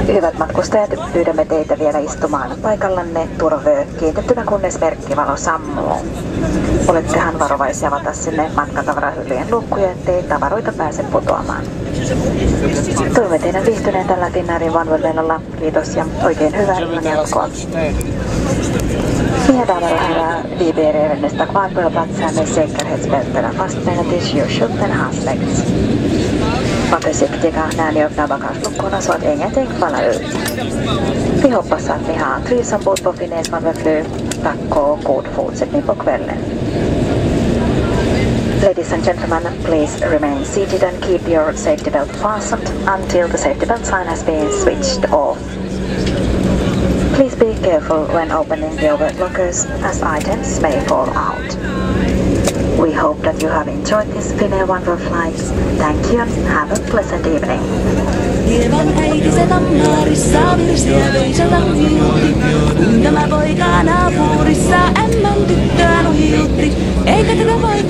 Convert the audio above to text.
Hyvät matkustajat, pyydämme teitä vielä istumaan paikallanne turvöö kiintettynä, kunnes merkkivalo sammuu. Olettehan varovaisia avata sinne matkatavarahyllyjen luukkuja, ettei tavaroita pääse putoamaan. Toivomme teidän viihtyneen tällä Finnairin OneWorld-lennolla. Kiitos ja oikein hyvää illan jatkoa. Mina damer och herrar, vi ber er nästa kvar på platsen med säkerhetsbältena fastspända till styrskylten handläggs. Var försiktiga när ni öppnar bagageluckorna så att ingenting faller ut. Vi hoppas att ni har trivs ombord på Finnair OneWorld-flyg. Tack och god fortsättning på kvällen. Ladies and gentlemen, please remain seated and keep your safety belt fastened until the safety belt sign has been switched off. Please be careful when opening the overhead lockers as items may fall out. We hope that you have enjoyed this Finnair OneWorld flight. Thank you and have a pleasant evening. Hieman äiti se tammarissa virsi ja toisella huijutti. Kun tämä poika naapurissa ämmän tyttöä nuhijutti. Eikä tätä voi